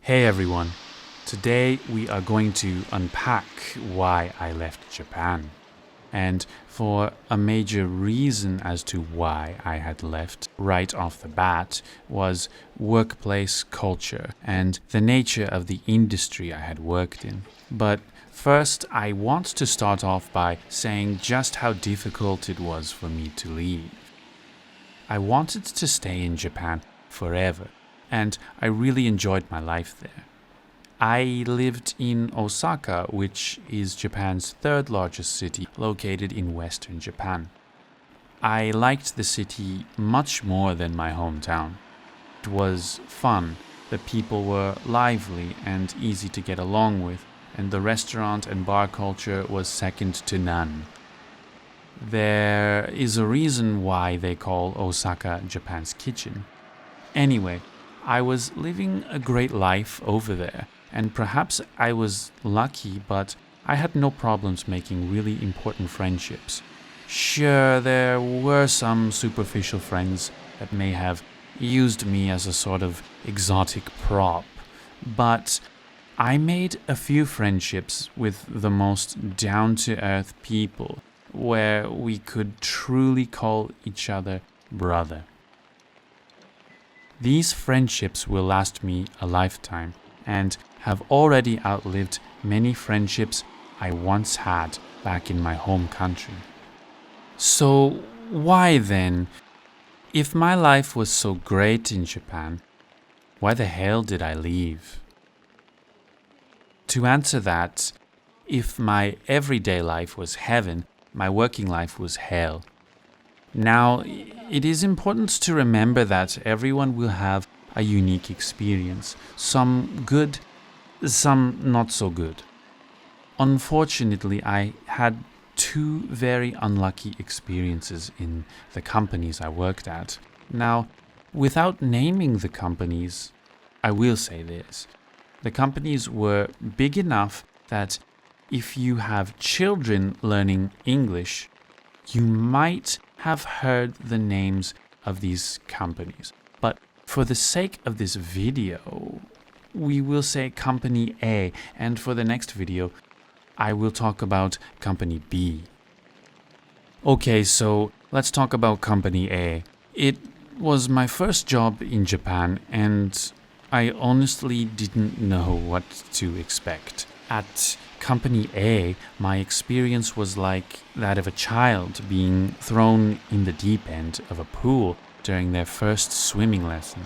Hey everyone, today we are going to unpack why I left Japan. And for a major reason as to why I had left right off the bat was workplace culture and the nature of the industry I had worked in. But first, I want to start off by saying just how difficult it was for me to leave. I wanted to stay in Japan forever, and I really enjoyed my life there. I lived in Osaka, which is Japan's third largest city, located in western Japan. I liked the city much more than my hometown. It was fun, the people were lively and easy to get along with, and the restaurant and bar culture was second to none. There is a reason why they call Osaka Japan's kitchen. Anyway, I was living a great life over there, and perhaps I was lucky, but I had no problems making really important friendships. Sure, there were some superficial friends that may have used me as a sort of exotic prop, but I made a few friendships with the most down-to-earth people, where we could truly call each other brother. These friendships will last me a lifetime, and have already outlived many friendships I once had back in my home country. So why then, if my life was so great in Japan, why the hell did I leave? To answer that, if my everyday life was heaven, my working life was hell. Now, it is important to remember that everyone will have a unique experience, some good, some not so good. Unfortunately, I had two very unlucky experiences in the companies I worked at. Now, without naming the companies, I will say this. The companies were big enough that if you have children learning English, you might have heard the names of these companies. But for the sake of this video, we will say Company A, and for the next video, I will talk about Company B. Okay, so let's talk about Company A. It was my first job in Japan, and I honestly didn't know what to expect. At Company A, my experience was like that of a child being thrown in the deep end of a pool during their first swimming lesson.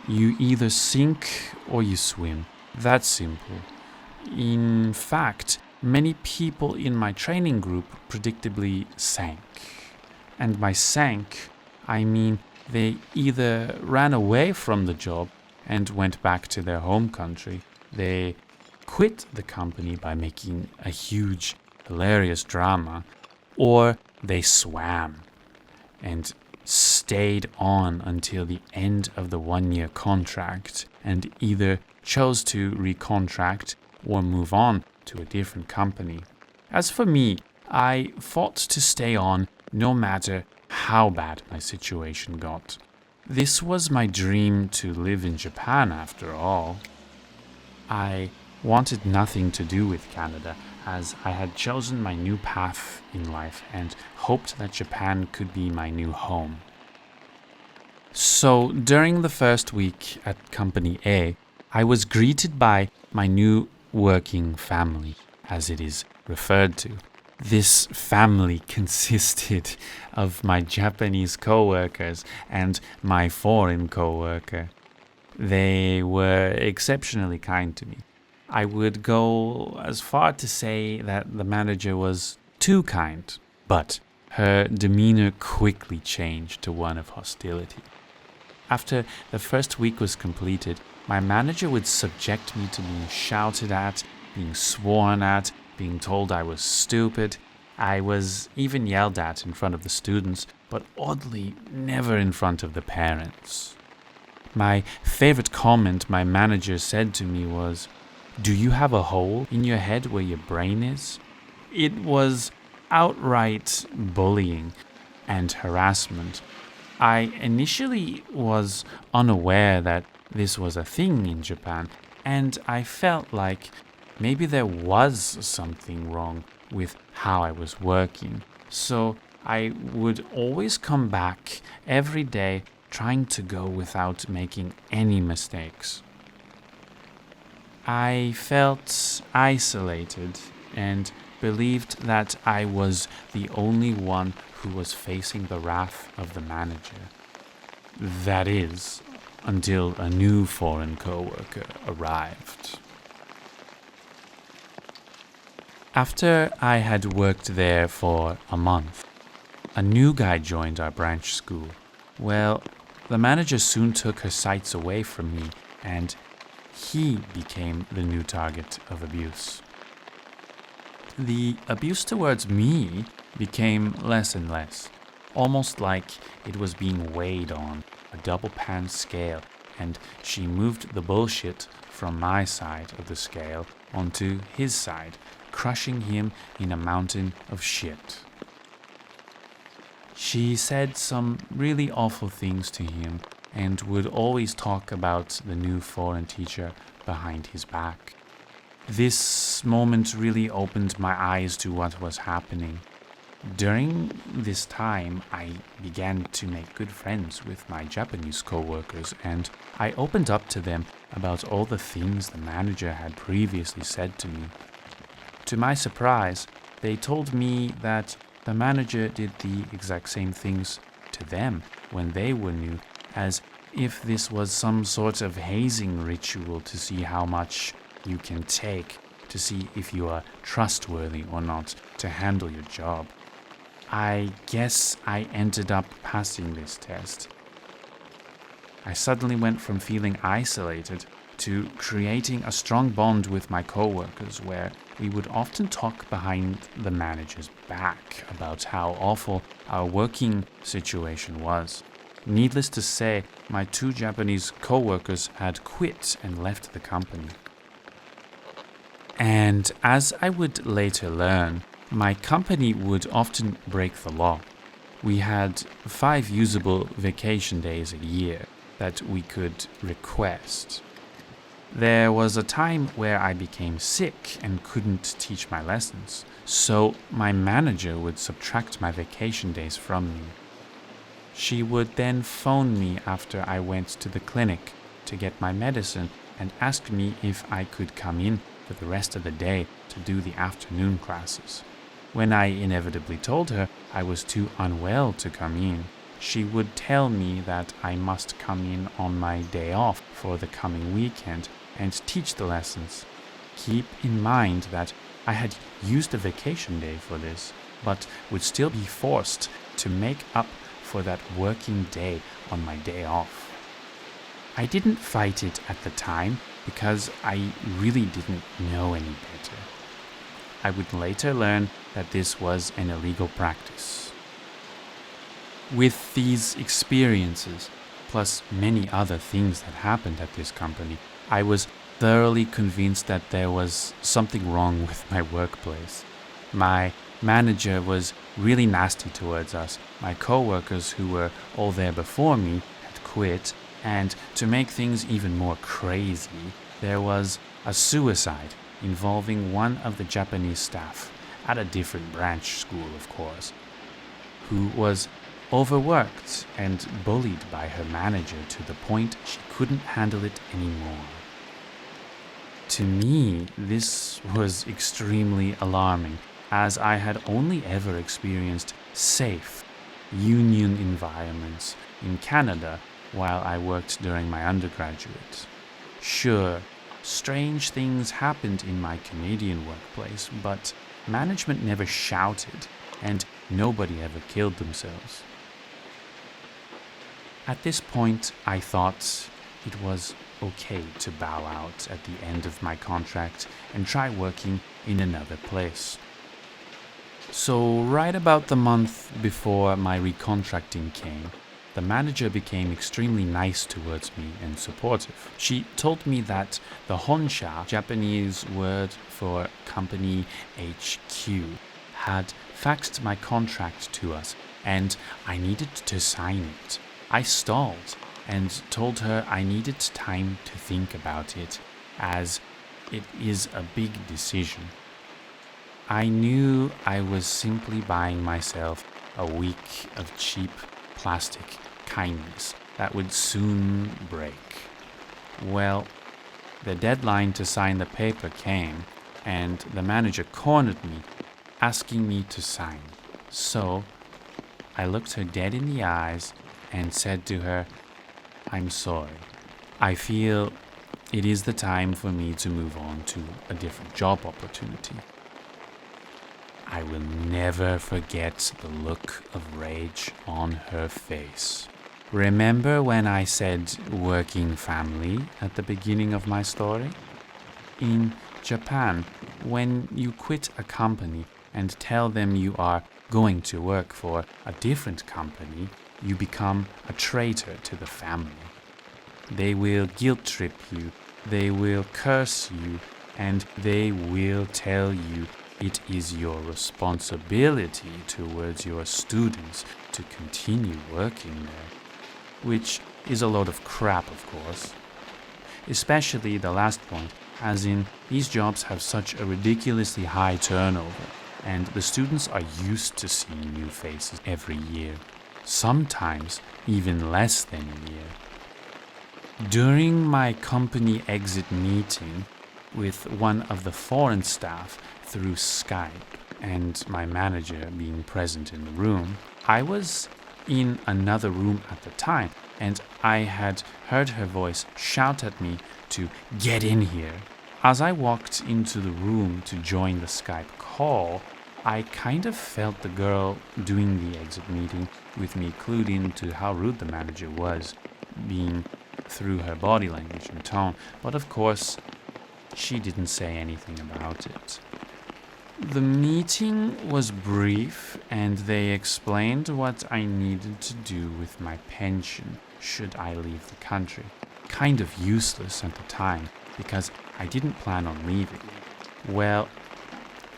You either sink or you swim. That's simple. In fact, many people in my training group predictably sank. And by sank, I mean they either ran away from the job and went back to their home country, they quit the company by making a huge, hilarious drama, or they swam and stayed on until the end of the one-year contract and either chose to recontract or move on to a different company. As for me, I fought to stay on no matter how bad my situation got. This was my dream to live in Japan after all. I wanted nothing to do with Canada, as I had chosen my new path in life and hoped that Japan could be my new home. So during the first week at Company A, I was greeted by my new working family, as it is referred to. This family consisted of my Japanese co-workers and my foreign co-worker. They were exceptionally kind to me. I would go as far to say that the manager was too kind, but her demeanor quickly changed to one of hostility. After the first week was completed, my manager would subject me to being shouted at, being sworn at, being told I was stupid. I was even yelled at in front of the students, but oddly, never in front of the parents. My favorite comment my manager said to me was, "Do you have a hole in your head where your brain is?" It was outright bullying and harassment. I initially was unaware that this was a thing in Japan, And I felt like maybe there was something wrong with how I was working. So I would always come back every day trying to go without making any mistakes. I felt isolated and believed that I was the only one who was facing the wrath of the manager. That is, until a new foreign coworker arrived. After I had worked there for a month, a new guy joined our branch school. Well, the manager soon took her sights away from me, and he became the new target of abuse. The abuse towards me became less and less, almost like it was being weighed on a double-pan scale, and she moved the bullshit from my side of the scale onto his side, crushing him in a mountain of shit. She said some really awful things to him and would always talk about the new foreign teacher behind his back. This moment really opened my eyes to what was happening. During this time, I began to make good friends with my Japanese co-workers, and I opened up to them about all the things the manager had previously said to me. To my surprise, they told me that the manager did the exact same things to them when they were new, as if this was some sort of hazing ritual to see how much you can take, to see if you are trustworthy or not to handle your job. I guess I ended up passing this test. I suddenly went from feeling isolated to creating a strong bond with my coworkers, where we would often talk behind the manager's back about how awful our working situation was. Needless to say, my two Japanese coworkers had quit and left the company. And as I would later learn, my company would often break the law. We had 5 usable vacation days a year that we could request. There was a time where I became sick and couldn't teach my lessons, so my manager would subtract my vacation days from me. She would then phone me after I went to the clinic to get my medicine and ask me if I could come in for the rest of the day to do the afternoon classes. When I inevitably told her I was too unwell to come in, she would tell me that I must come in on my day off for the coming weekend and teach the lessons. Keep in mind that I had used a vacation day for this, but would still be forced to make up for that working day on my day off. I didn't fight it at the time because I really didn't know any better. I would later learn that this was an illegal practice. With these experiences, plus many other things that happened at this company, I was thoroughly convinced that there was something wrong with my workplace. My manager was really nasty towards us. My co-workers who were all there before me had quit, and to make things even more crazy, there was a suicide involving one of the Japanese staff, at a different branch school of course, who was overworked and bullied by her manager to the point she couldn't handle it anymore. To me, this was extremely alarming, as I had only ever experienced safe, union environments in Canada while I worked during my undergraduate. Sure, strange things happened in my Canadian workplace, but management never shouted, and nobody ever killed themselves. At this point, I thought it was okay to bow out at the end of my contract and try working in another place. So right about the month before my recontracting came, the manager became extremely nice towards me and supportive. She told me that the Honsha, Japanese word for company HQ, had faxed my contract to us and I needed to sign it. I stalled and told her I needed time to think about it as it is a big decision. I knew I was simply buying myself a week of cheap plastic kindness that would soon break. Well, the deadline to sign the paper came, and the manager cornered me, asking me to sign. So I looked her dead in the eyes and said to her, "I'm sorry. I feel it is the time for me to move on to a different job opportunity." I will never forget the look of rage on her face. Remember when I said working family at the beginning of my story? In Japan, when you quit a company and tell them you are going to work for a different company, you become a traitor to the family. They will guilt trip you, they will curse you, and they will tell you it is your responsibility towards your students to continue working there. Which is a load of crap, of course. Especially the last point, as in these jobs have such a ridiculously high turnover, and the students are used to seeing new faces every year, sometimes even less than a year. During my company exit meeting with one of the foreign staff through Skype, and my manager being present in the room, I was in another room at the time, and I had heard her voice shout at me to get in here. As I walked into the room to join the Skype call, I kind of felt the girl doing the exit meeting with me clued in to how rude the manager was, being through her body language and tone, but of course, she didn't say anything about it. The meeting was brief, and they explained what I needed to do with my pension should I leave the country. Kind of useless at the time, because I didn't plan on leaving. Well,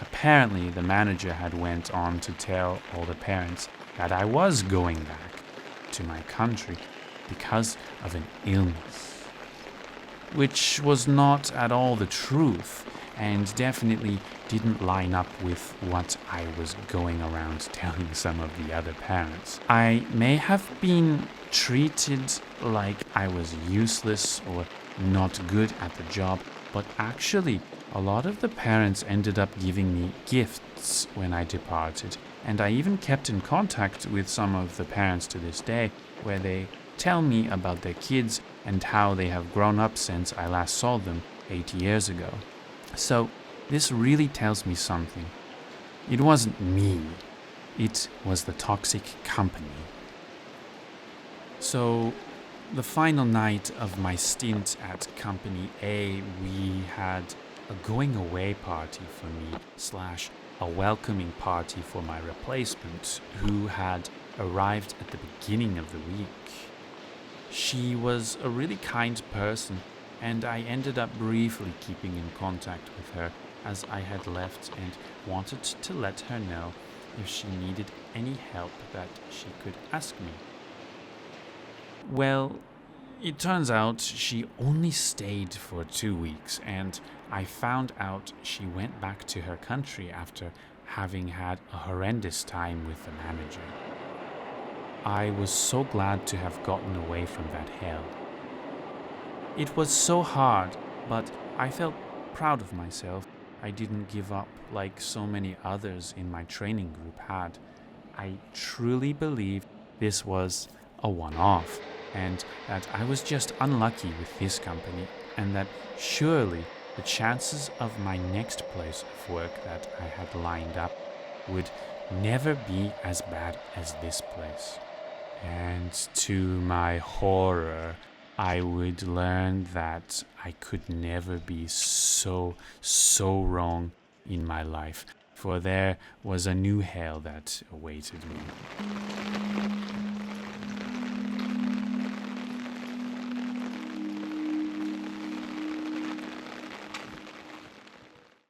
apparently the manager had went on to tell all the parents that I was going back to my country because of an illness, which was not at all the truth, and definitely didn't line up with what I was going around telling some of the other parents. I may have been treated like I was useless or not good at the job, but actually a lot of the parents ended up giving me gifts when I departed, and I even kept in contact with some of the parents to this day, where they tell me about their kids and how they have grown up since I last saw them 8 years ago. So this really tells me something. It wasn't me. It was the toxic company. So the final night of my stint at Company A, we had a going away party for me / a welcoming party for my replacement, who had arrived at the beginning of the week. She was a really kind person, and I ended up briefly keeping in contact with her as I had left, and wanted to let her know if she needed any help that she could ask me. Well, it turns out she only stayed for 2 weeks, and I found out she went back to her country after having had a horrendous time with the manager. I was so glad to have gotten away from that hell. It was so hard, but I felt proud of myself. I didn't give up like so many others in my training group had. I truly believed this was a one-off, and that I was just unlucky with this company, and that surely the chances of my next place of work that I had lined up would never be as bad as this place. And to my horror, I would learn that I could never be so wrong in my life, for there was a new hell that awaited me.